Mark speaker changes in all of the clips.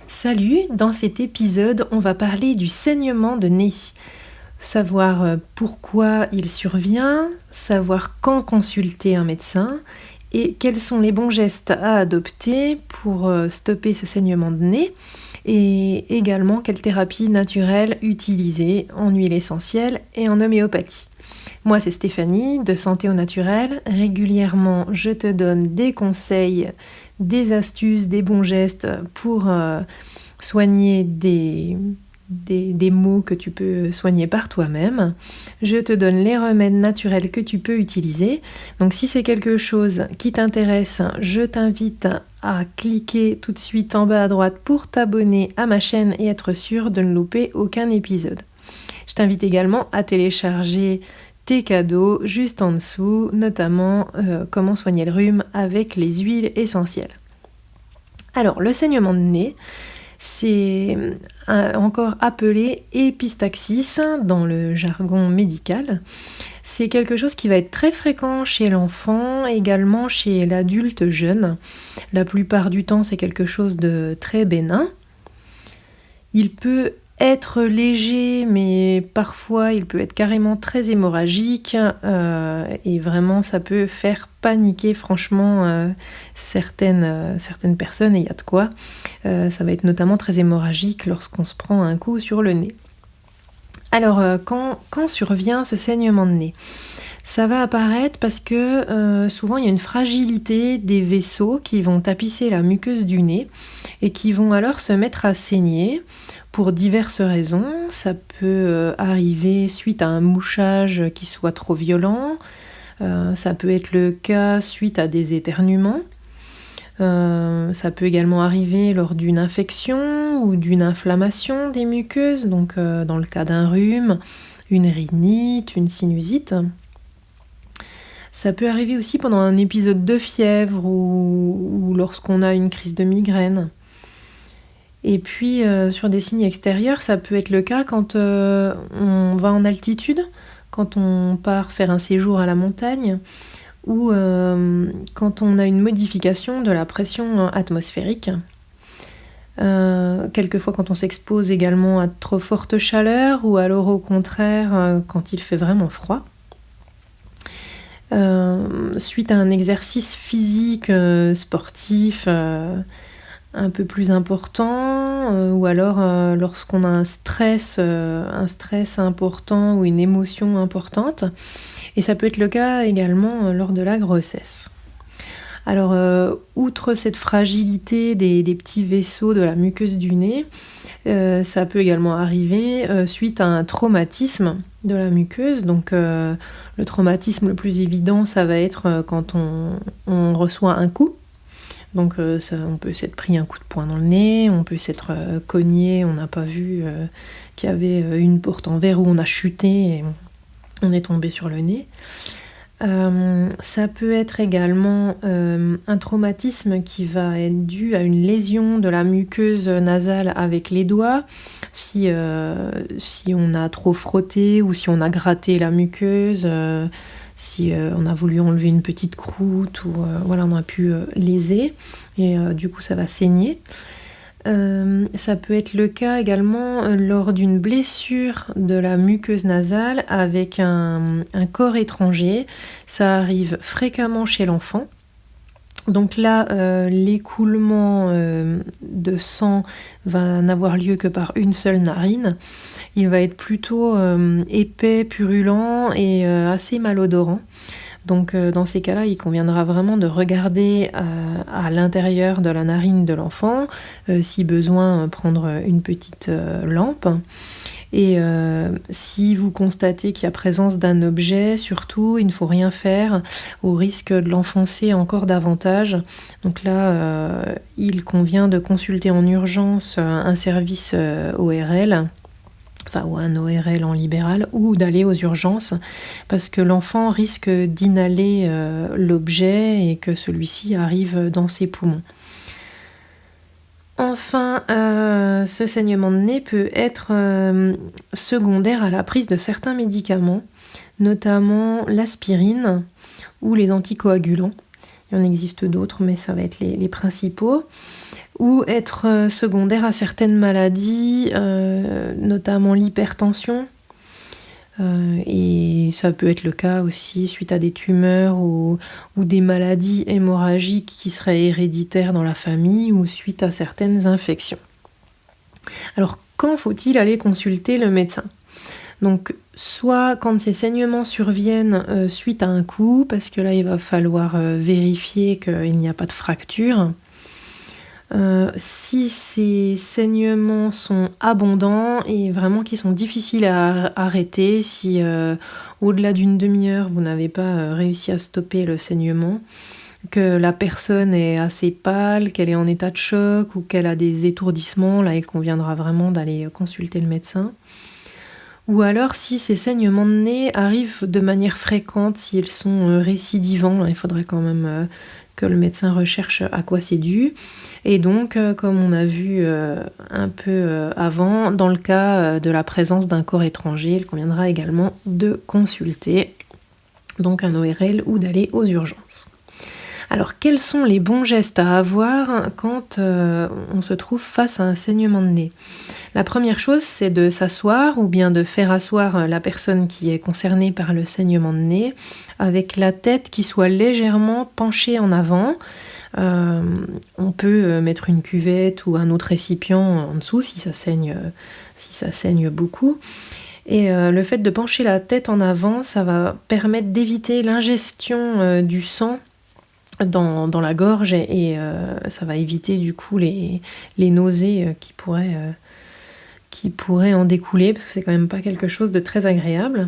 Speaker 1: Salut, dans cet épisode, on va parler du saignement de nez. Savoir pourquoi il survient, savoir quand consulter un médecin et quels sont les bons gestes à adopter pour stopper ce saignement de nez et également quelle thérapie naturelle utiliser en huile essentielle et en homéopathie. Moi, c'est Stéphanie de Santé au Naturel. Régulièrement, je te donne des conseils, des astuces, des bons gestes pour soigner des maux que tu peux soigner par toi-même. Je te donne les remèdes naturels que tu peux utiliser. Donc si c'est quelque chose qui t'intéresse, je t'invite à cliquer tout de suite en bas à droite pour t'abonner à ma chaîne et être sûr de ne louper aucun épisode. Je t'invite également à télécharger tes cadeaux juste en dessous, notamment comment soigner le rhume avec les huiles essentielles. Alors, le saignement de nez, c'est encore appelé épistaxis dans le jargon médical. C'est quelque chose qui va être très fréquent chez l'enfant, également chez l'adulte jeune. La plupart du temps, c'est quelque chose de très bénin. Il peut être léger, mais parfois il peut être carrément très hémorragique et vraiment ça peut faire paniquer franchement certaines personnes et il y a de quoi. Ça va être notamment très hémorragique lorsqu'on se prend un coup sur le nez. Alors quand survient ce saignement de nez ? Ça va apparaître parce que souvent il y a une fragilité des vaisseaux qui vont tapisser la muqueuse du nez et qui vont alors se mettre à saigner pour diverses raisons. Ça peut arriver suite à un mouchage qui soit trop violent, ça peut être le cas suite à des éternuements, ça peut également arriver lors d'une infection ou d'une inflammation des muqueuses, donc dans le cas d'un rhume, une rhinite, une sinusite. Ça peut arriver aussi pendant un épisode de fièvre ou lorsqu'on a une crise de migraine. Et puis sur des signes extérieurs, ça peut être le cas quand on va en altitude, quand on part faire un séjour à la montagne ou quand on a une modification de la pression atmosphérique. Quelquefois quand on s'expose également à trop forte chaleur ou alors au contraire quand il fait vraiment froid. Suite à un exercice physique sportif un peu plus important ou alors lorsqu'on a un stress important ou une émotion importante, et ça peut être le cas également lors de la grossesse. Alors outre cette fragilité des petits vaisseaux de la muqueuse du nez, ça peut également arriver suite à un traumatisme de la muqueuse. Donc le traumatisme le plus évident, ça va être quand on reçoit un coup. Donc on peut s'être pris un coup de poing dans le nez, on peut s'être cogné, on n'a pas vu qu'il y avait une porte en verre où on a chuté et on est tombé sur le nez. Ça peut être également un traumatisme qui va être dû à une lésion de la muqueuse nasale avec les doigts, si on a trop frotté ou si on a gratté la muqueuse, si on a voulu enlever une petite croûte ou voilà, on a pu léser et du coup ça va saigner. Ça peut être le cas également lors d'une blessure de la muqueuse nasale avec un corps étranger. Ça arrive fréquemment chez l'enfant. Donc là, l'écoulement de sang va n'avoir lieu que par une seule narine. Il va être plutôt épais, purulent et assez malodorant. Donc dans ces cas-là, il conviendra vraiment de regarder à l'intérieur de la narine de l'enfant, si besoin prendre une petite lampe. Et si vous constatez qu'il y a présence d'un objet, surtout, il ne faut rien faire au risque de l'enfoncer encore davantage. Donc là, il convient de consulter en urgence un service ORL, ou un ORL en libéral, ou d'aller aux urgences, parce que l'enfant risque d'inhaler l'objet et que celui-ci arrive dans ses poumons. Enfin, ce saignement de nez peut être secondaire à la prise de certains médicaments, notamment l'aspirine ou les anticoagulants. Il y en existe d'autres, mais ça va être les principaux. ou être secondaire à certaines maladies, notamment l'hypertension. Et ça peut être le cas aussi suite à des tumeurs ou des maladies hémorragiques qui seraient héréditaires dans la famille ou suite à certaines infections. Alors, quand faut-il aller consulter le médecin ? Donc, soit quand ces saignements surviennent suite à un coup, parce que là, il va falloir vérifier qu'il n'y a pas de fracture. Si ces saignements sont abondants et vraiment qui sont difficiles à arrêter, si au-delà d'une demi-heure, vous n'avez pas réussi à stopper le saignement, que la personne est assez pâle, qu'elle est en état de choc ou qu'elle a des étourdissements, là il conviendra vraiment d'aller consulter le médecin. Ou alors si ces saignements de nez arrivent de manière fréquente, s'ils sont récidivants, là, il faudrait quand même que le médecin recherche à quoi c'est dû. Et donc, comme on a vu un peu avant, dans le cas de la présence d'un corps étranger, il conviendra également de consulter donc un ORL ou d'aller aux urgences. Alors, quels sont les bons gestes à avoir quand on se trouve face à un saignement de nez ? La première chose, c'est de s'asseoir ou bien de faire asseoir la personne qui est concernée par le saignement de nez avec la tête qui soit légèrement penchée en avant. On peut mettre une cuvette ou un autre récipient en dessous si ça saigne beaucoup. Et le fait de pencher la tête en avant, ça va permettre d'éviter l'ingestion du sang dans la gorge et ça va éviter du coup les nausées qui pourraient en découler, parce que c'est quand même pas quelque chose de très agréable.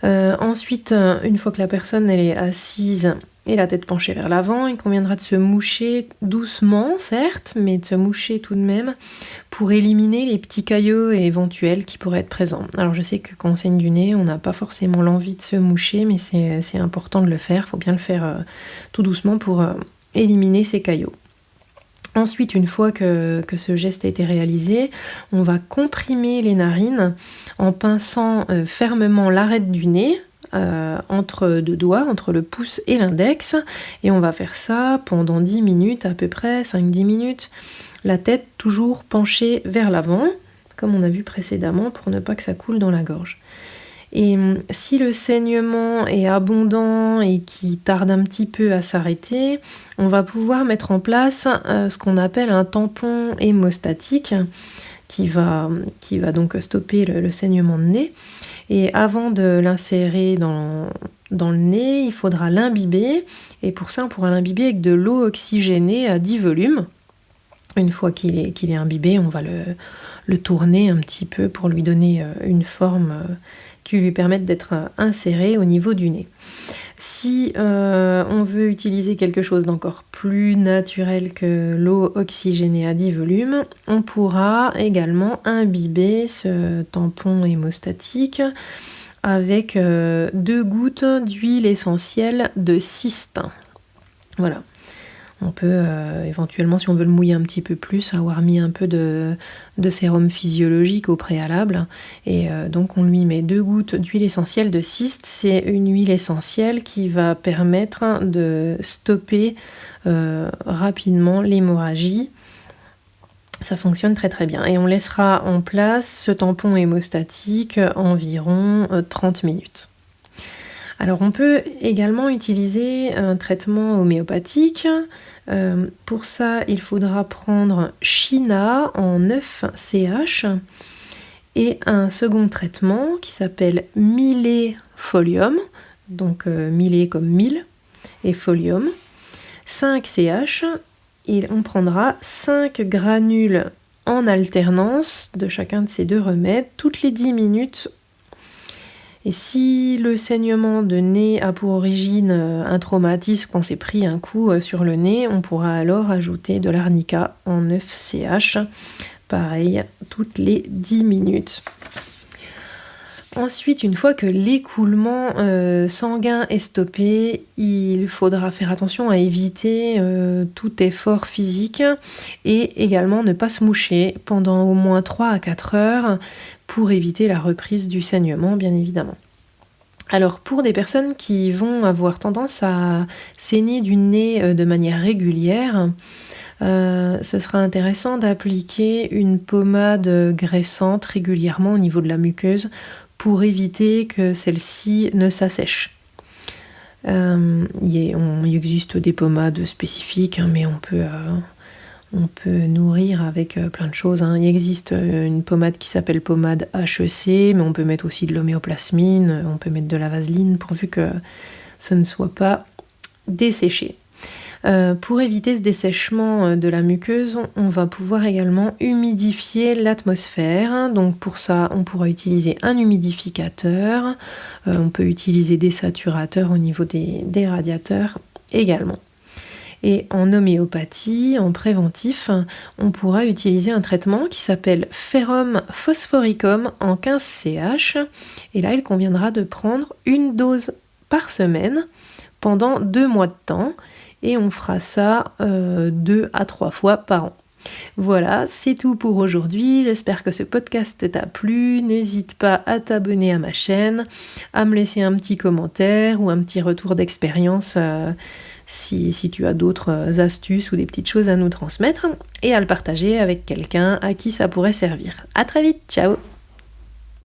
Speaker 1: Ensuite, une fois que la personne elle est assise et la tête penchée vers l'avant, il conviendra de se moucher doucement, certes, mais de se moucher tout de même pour éliminer les petits caillots éventuels qui pourraient être présents. Alors je sais que quand on saigne du nez, on n'a pas forcément l'envie de se moucher, mais c'est important de le faire, il faut bien le faire tout doucement pour éliminer ces caillots. Ensuite, une fois que ce geste a été réalisé, on va comprimer les narines en pinçant fermement l'arête du nez entre deux doigts, entre le pouce et l'index. Et on va faire ça pendant 10 minutes à peu près, 5-10 minutes. La tête toujours penchée vers l'avant, comme on a vu précédemment, pour ne pas que ça coule dans la gorge. Et si le saignement est abondant et qui tarde un petit peu à s'arrêter, on va pouvoir mettre en place ce qu'on appelle un tampon hémostatique qui va donc stopper le saignement de nez. Et avant de l'insérer dans le nez, il faudra l'imbiber. Et pour ça, on pourra l'imbiber avec de l'eau oxygénée à 10 volumes. Une fois qu'il est imbibé, on va le tourner un petit peu pour lui donner une forme qui lui permette d'être inséré au niveau du nez. Si on veut utiliser quelque chose d'encore plus naturel que l'eau oxygénée à 10 volumes, on pourra également imbiber ce tampon hémostatique avec 2 gouttes d'huile essentielle de cyste. Voilà. On peut éventuellement, si on veut le mouiller un petit peu plus, avoir mis un peu de sérum physiologique au préalable. Et donc on lui met 2 gouttes d'huile essentielle de cyste. C'est une huile essentielle qui va permettre de stopper rapidement l'hémorragie. Ça fonctionne très très bien. Et on laissera en place ce tampon hémostatique environ 30 minutes. Alors on peut également utiliser un traitement homéopathique. Pour ça, il faudra prendre China en 9 CH et un second traitement qui s'appelle Millefolium, donc millet comme 1000 et folium, 5 CH, et on prendra 5 granules en alternance de chacun de ces 2 remèdes toutes les 10 minutes. Et si le saignement de nez a pour origine un traumatisme, qu'on s'est pris un coup sur le nez, on pourra alors ajouter de l'arnica en 9 CH, pareil, toutes les 10 minutes. Ensuite, une fois que l'écoulement sanguin est stoppé, il faudra faire attention à éviter tout effort physique et également ne pas se moucher pendant au moins 3 à 4 heures pour éviter la reprise du saignement, bien évidemment. Alors pour des personnes qui vont avoir tendance à saigner du nez de manière régulière, ce sera intéressant d'appliquer une pommade graissante régulièrement au niveau de la muqueuse pour éviter que celle-ci ne s'assèche. Il existe des pommades spécifiques, hein, mais on peut nourrir avec plein de choses. Il existe une pommade qui s'appelle pommade HEC, mais on peut mettre aussi de l'homéoplasmine, on peut mettre de la vaseline, pourvu que ce ne soit pas desséché. Pour éviter ce dessèchement de la muqueuse, on va pouvoir également humidifier l'atmosphère. Donc pour ça, on pourra utiliser un humidificateur, on peut utiliser des saturateurs au niveau des radiateurs également. Et en homéopathie, en préventif, on pourra utiliser un traitement qui s'appelle Ferrum phosphoricum en 15 CH. Et là, il conviendra de prendre une dose par semaine pendant 2 mois de temps. Et on fera ça 2 à 3 fois par an. Voilà, c'est tout pour aujourd'hui. J'espère que ce podcast t'a plu. N'hésite pas à t'abonner à ma chaîne, à me laisser un petit commentaire ou un petit retour d'expérience si tu as d'autres astuces ou des petites choses à nous transmettre, et à le partager avec quelqu'un à qui ça pourrait servir. À très vite, ciao!